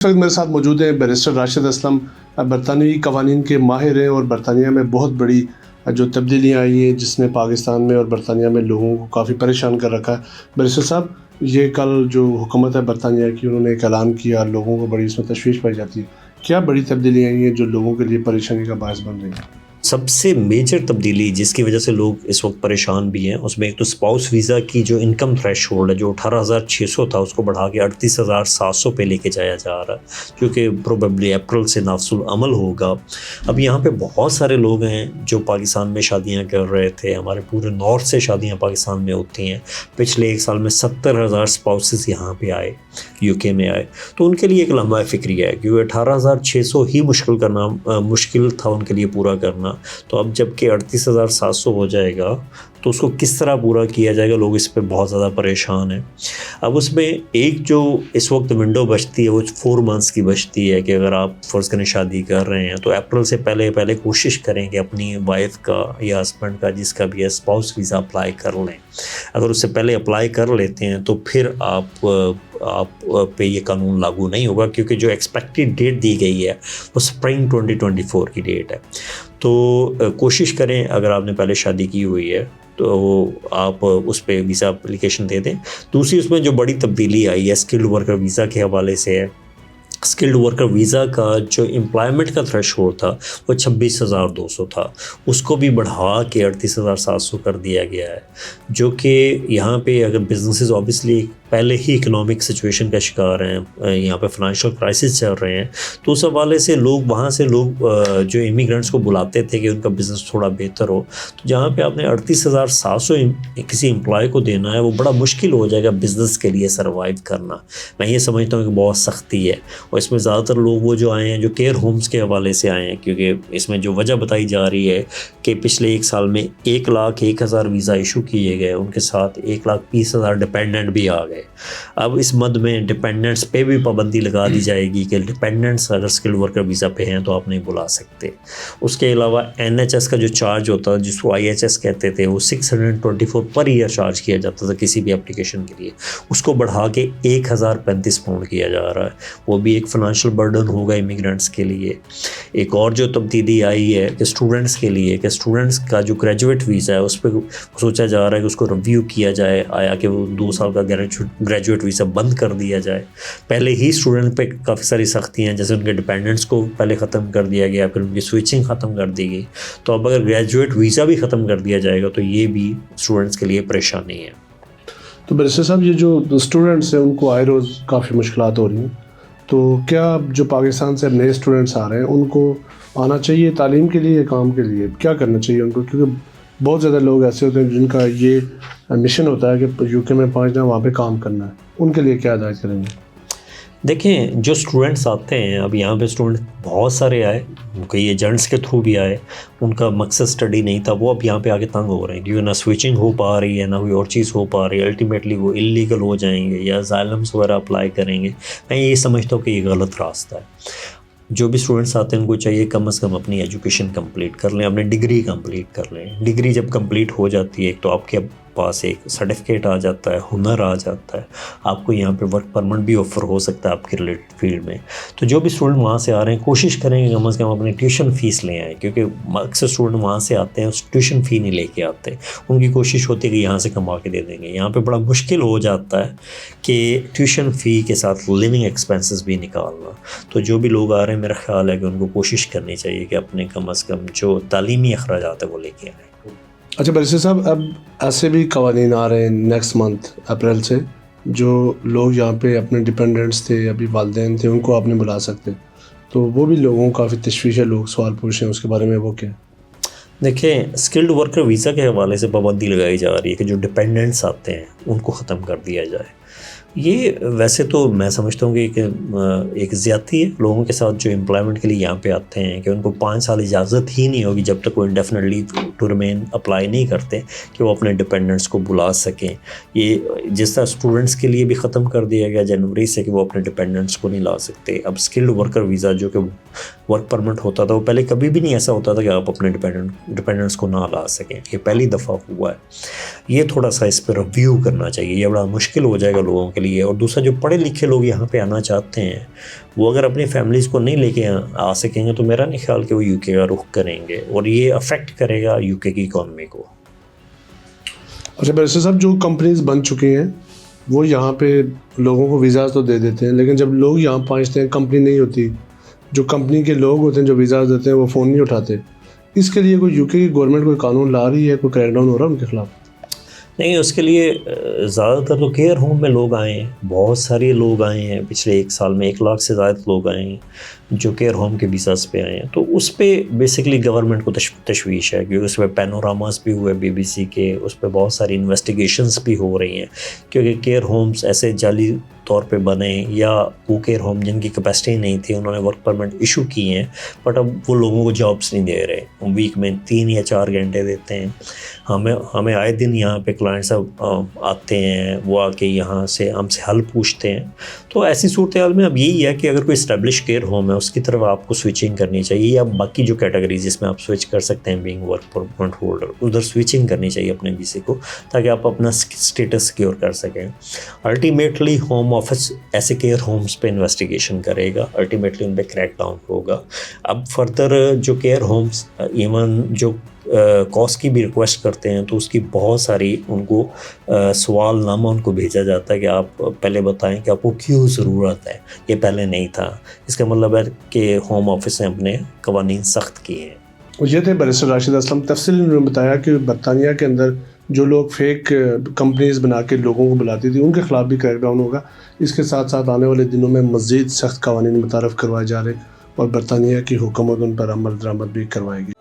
اس وقت میرے ساتھ موجود ہیں بیرسٹر راشد اسلم، برطانوی قوانین کے ماہر ہیں اور برطانیہ میں بہت بڑی جو تبدیلیاں آئی ہیں جس نے پاکستان میں اور برطانیہ میں لوگوں کو کافی پریشان کر رکھا ہے۔ بیرسٹر صاحب، یہ کل جو حکومت ہے برطانیہ کی، انہوں نے ایک اعلان کیا، لوگوں کو بڑی اس میں تشویش پائی جاتی ہے، کیا بڑی تبدیلیاں آئی ہیں جو لوگوں کے لیے پریشانی کا باعث بن رہی ہیں؟ سب سے میجر تبدیلی جس کی وجہ سے لوگ اس وقت پریشان بھی ہیں، اس میں ایک تو اسپاؤس ویزا کی جو انکم تھریش ہولڈ ہے، جو 18,600 تھا، اس کو بڑھا کے 38,700 پہ لے کے جایا جا رہا ہے، جو کہ پروبیبلی اپریل سے نافذ العمل ہوگا۔ اب یہاں پہ بہت سارے لوگ ہیں جو پاکستان میں شادیاں کر رہے تھے، ہمارے پورے نارتھ سے شادیاں پاکستان میں ہوتی ہیں۔ پچھلے ایک سال میں 70,000 اسپاؤسز یہاں پہ آئے، یو کے میں آئے، تو ان کے لیے ایک لمبا فکری ہے، کیونکہ 18,600 ہی مشکل تھا ان کے لیے پورا کرنا۔ تو اب جب کہ 38,700 ہو جائے گا تو اس کو کس طرح پورا کیا جائے گا، لوگ اس پہ بہت زیادہ پریشان ہیں۔ اب اس میں ایک جو اس وقت ونڈو بچتی ہے وہ 4 منتھس کی بچتی ہے، کہ اگر آپ فرض کریں شادی کر رہے ہیں تو اپریل سے پہلے کوشش کریں کہ اپنی وائف کا یا ہسبینڈ کا، جس کا بھی ہے، اسپاؤس ویزا اپلائی کر لیں۔ اگر اس سے پہلے اپلائی کر لیتے ہیں تو پھر آپ پہ یہ قانون لاگو نہیں ہوگا، کیونکہ جو ایکسپیکٹڈ ڈیٹ دی گئی ہے وہ سپرنگ 2024 کی ڈیٹ ہے۔ تو کوشش کریں، اگر آپ نے پہلے شادی کی ہوئی ہے تو آپ اس پہ ویزا اپلیکیشن دے دیں۔ دوسری اس میں جو بڑی تبدیلی آئی ہے اسکلڈ ورکر ویزا کے حوالے سے ہے۔ اسکلڈ ورکر ویزا کا جو امپلائمنٹ کا تھریش ہولڈ تھا وہ 26,200 تھا، اس کو بھی بڑھا کے 38,700 کر دیا گیا ہے، جو کہ یہاں پہ اگر بزنسز اوبیسلی پہلے ہی اکنامک سچویشن کا شکار ہیں، یہاں پہ فائنینشیل کرائسس چل رہے ہیں، تو اس حوالے سے وہاں سے لوگ جو امیگرینٹس کو بلاتے تھے کہ ان کا بزنس تھوڑا بہتر ہو، تو جہاں پہ آپ نے 38,700 کسی امپلائی کو دینا ہے، وہ بڑا مشکل ہو جائے گا بزنس کے لیے سروائیو کرنا۔ میں یہ سمجھتا ہوں کہ بہت سختی ہے، اور اس میں زیادہ تر لوگ وہ جو آئے ہیں جو کیئر ہومز کے حوالے سے آئے ہیں، کیونکہ اس میں جو وجہ بتائی جا رہی ہے کہ پچھلے ایک سال میں 1,01,000 ویزا ایشو کیے گئے، ان کے ساتھ 1,30,000 ڈپینڈنٹ بھی آ گئے۔ اب اس مد میں ڈپینڈنٹس پہ بھی پابندی لگا دی جائے گی کہ ڈپینڈنٹس اگر اسکلڈ ورکر ویزا پہ ہیں تو آپ نہیں بلا سکتے۔ اس کے علاوہ NHS کا جو چارج ہوتا ہے، جس کو IHS کہتے تھے، وہ 624 پر ایئر چارج کیا جاتا تھا کسی بھی اپلیکیشن کے لیے، اس کو بڑھا کے 1,035 پاؤنڈ کیا جا رہا ہے۔ وہ بھی ایک فائنینشیل برڈن ہوگا امیگرینٹس کے لیے۔ ایک اور جو تبدیلی آئی ہے کہ اسٹوڈنٹس کے لیے، کہ اسٹوڈنٹس کا جو گریجویٹ ویزا ہے اس پہ سوچا جا رہا ہے کہ اس کو ریویو کیا جائے، آیا کہ وہ 2 سال کا گریجویٹ ویزا بند کر دیا جائے۔ پہلے ہی اسٹوڈنٹ پہ کافی ساری سختی ہیں، جیسے ان کے ڈپینڈنٹس کو پہلے ختم کر دیا گیا، پھر ان کی سوئچنگ ختم کر دی گئی، تو اب اگر گریجویٹ ویزا بھی ختم کر دیا جائے گا تو یہ بھی اسٹوڈنٹس کے لیے پریشانی ہے۔ تو بیرسٹر صاحب، یہ جو اسٹوڈنٹس ہیں ان کو آئے روز کافی مشکلات ہو رہی ہیں، تو کیا جو پاکستان سے نئے اسٹوڈنٹس آ رہے ہیں ان کو آنا چاہیے تعلیم کے لیے یا کام کے لیے؟ کیا کرنا چاہیے ان کو؟ کیونکہ بہت زیادہ لوگ ایسے ہوتے ہیں جن کا یہ مشن ہوتا ہے کہ UK میں پہنچنا، وہاں پہ کام کرنا ہے، ان کے لیے کیا ہدایت کریں گے؟ دیکھیں، جو اسٹوڈنٹس آتے ہیں، اب یہاں پہ اسٹوڈنٹ بہت سارے آئے، کئی ایجنٹس کے تھرو بھی آئے، ان کا مقصد اسٹڈی نہیں تھا، وہ اب یہاں پہ آگے تنگ ہو رہے ہیں، کیونکہ نہ سوئچنگ ہو پا رہی ہے، نہ کوئی اور چیز ہو پا رہی ہے، الٹیمیٹلی وہ اللیگل ہو جائیں گے یا اسائلمس وغیرہ اپلائی کریں گے۔ میں یہ سمجھتا ہوں کہ یہ غلط راستہ ہے۔ جو بھی اسٹوڈنٹس آتے ہیں ان کو چاہیے کم از کم اپنی ایجوکیشن کمپلیٹ کر لیں، اپنی ڈگری کمپلیٹ کر لیں۔ ڈگری جب کمپلیٹ ہو جاتی ہے، ایک تو آپ کے پاس ایک سرٹیفکیٹ آ جاتا ہے، ہنر آ جاتا ہے، آپ کو یہاں پہ ورک پرمٹ بھی آفر ہو سکتا ہے آپ کے ریلیٹڈ فیلڈ میں۔ تو جو بھی اسٹوڈنٹ وہاں سے آ رہے ہیں کوشش کریں کہ کم از کم اپنی ٹیوشن فیس لے آئیں، کیونکہ اکثر اسٹوڈنٹ وہاں سے آتے ہیں اس ٹیوشن فی نہیں لے کے آتے، ان کی کوشش ہوتی ہے کہ یہاں سے کما کے دے دیں گے۔ یہاں پہ بڑا مشکل ہو جاتا ہے کہ ٹیوشن فی کے ساتھ لیونگ ایکسپینسز بھی نکالنا۔ تو جو بھی لوگ آ رہے ہیں، میرا خیال ہے کہ ان کو کوشش کرنی چاہیے کہ اپنے کم از کم جو تعلیمی اخراجات ہیں وہ لے کے آئیں۔ اچھا بیرسٹر صاحب، اب ایسے بھی قوانین آ رہے ہیں نیکسٹ منتھ اپریل سے، جو لوگ یہاں پہ اپنے ڈپینڈنٹس تھے، ابھی والدین تھے، ان کو آپ نہیں بلا سکتے، تو وہ بھی لوگوں کو کافی تشویش ہے، لوگ سوال پوچھ رہے ہیں اس کے بارے میں، وہ کیا؟ دیکھیں، اسکلڈ ورکر ویزا کے حوالے سے پابندی لگائی جا رہی ہے کہ جو ڈپینڈنٹس آتے ہیں ان کو ختم کر دیا جائے۔ یہ ویسے تو میں سمجھتا ہوں کہ ایک زیادتی ہے لوگوں کے ساتھ جو امپلائمنٹ کے لیے یہاں پہ آتے ہیں، کہ ان کو 5 سال اجازت ہی نہیں ہوگی جب تک وہ indefinite leave to remain apply نہیں کرتے کہ وہ اپنے ڈپینڈنٹس کو بلا سکیں۔ یہ جس طرح اسٹوڈنٹس کے لیے بھی ختم کر دیا گیا جنوری سے کہ وہ اپنے ڈپینڈنٹس کو نہیں لا سکتے، اب اسکلڈ ورکر ویزا جو کہ ورک پرمٹ ہوتا تھا، وہ پہلے کبھی بھی نہیں ایسا ہوتا تھا کہ آپ اپنے ڈپینڈنٹس کو نہ لا سکیں، یہ پہلی دفعہ ہوا ہے۔ یہ تھوڑا سا اس پہ ریویو کرنا چاہیے، یہ بڑا مشکل ہو جائے گا لوگوں کے کے لیے. اور دوسرا جو پڑھے لکھے لوگ یہاں پہ آنا چاہتے ہیں وہ اگر اپنی فیملیز کو نہیں لے کے آ سکیں گے تو میرا نہیں خیال کہ وہ یو کے کا رخ کریں گے, اور یہ افیکٹ کرے گا یو کے کی اکانومی کو. اچھا بیرسٹر صاحب, جو کمپنیز بن چکی ہیں وہ یہاں پہ لوگوں کو ویزاز تو دے دیتے ہیں, لیکن جب لوگ یہاں پہنچتے ہیں کمپنی نہیں ہوتی, جو کمپنی کے لوگ ہوتے ہیں جو ویزاز دیتے ہیں وہ فون نہیں اٹھاتے. اس کے لیے کوئی یو کے کی گورنمنٹ کوئی قانون لا رہی ہے, کوئی کریک ڈاؤن ہو رہا ہے ان کے خلاف؟ نہیں, اس کے لیے زیادہ تر تو کیئر ہوم میں لوگ آئے ہیں, بہت سارے لوگ آئے ہیں پچھلے 1 سال میں, 1 لاکھ سے زائد لوگ آئے ہیں جو کیئر ہوم کے ویزاز پہ آئے ہیں. تو اس پہ بیسکلی گورنمنٹ کو تشویش ہے کیونکہ اس پہ پینوراماز بھی ہوئے BBC کے, اس پہ بہت ساری انویسٹیگیشنز بھی ہو رہی ہیں کیونکہ کیئر ہومز ایسے جعلی طور پہ بنے, یا وہ کیئر ہوم جن کی کیپیسٹی نہیں تھی انہوں نے ورک پرمٹ ایشو کی ہیں, بٹ اب وہ لوگوں کو جابس نہیں دے رہے, ویک میں 3 یا 4 گھنٹے دیتے ہیں. ہمیں آئے دن یہاں پہ کلائنٹ صاحب آتے ہیں, وہ آ کے یہاں سے ہم سے حل پوچھتے ہیں. تو ایسی صورتحال میں اب یہی ہے کہ اگر کوئی اسٹیبلش کیئر ہوم ہے اس کی طرف آپ کو سوئچنگ کرنی چاہیے, یا باقی جو کیٹیگریز جس میں آپ سوئچ کر سکتے ہیں بینگ ورک پرمٹ ہولڈر, ادھر سوئچنگ کرنی چاہیے اپنے ویزے کو تاکہ آپ اپنا اسٹیٹس سیکیور کر سکیں. الٹیمیٹلی ہوم آفس ایسے کیئر ہومز پہ انویسٹیگیشن کرے گا, الٹیمیٹلی ان پہ کریک ڈاؤن ہوگا. اب فردر جو کیئر ہومز ایون جو کاسٹ کی بھی ریکویسٹ کرتے ہیں تو اس کی بہت ساری ان کو سوال نامہ ان کو بھیجا جاتا ہے کہ آپ پہلے بتائیں کہ آپ کو کیوں ضرورت ہے, یہ پہلے نہیں تھا. اس کا مطلب ہے کہ ہوم آفس نے اپنے قوانین سخت کیے ہیں. یہ تھے بیرسٹر راشد اسلم. تفصیل انہوں نے بتایا کہ برطانیہ کے اندر جو لوگ فیک کمپنیز بنا کے لوگوں کو بلاتی تھی ان کے خلاف بھی کریک ڈاؤن ہوگا. اس کے ساتھ ساتھ آنے والے دنوں میں مزید سخت قوانین متعارف کروائے جا رہے ہیں اور برطانیہ کی حکومت ان پر عمل درآمد بھی کروائے گی.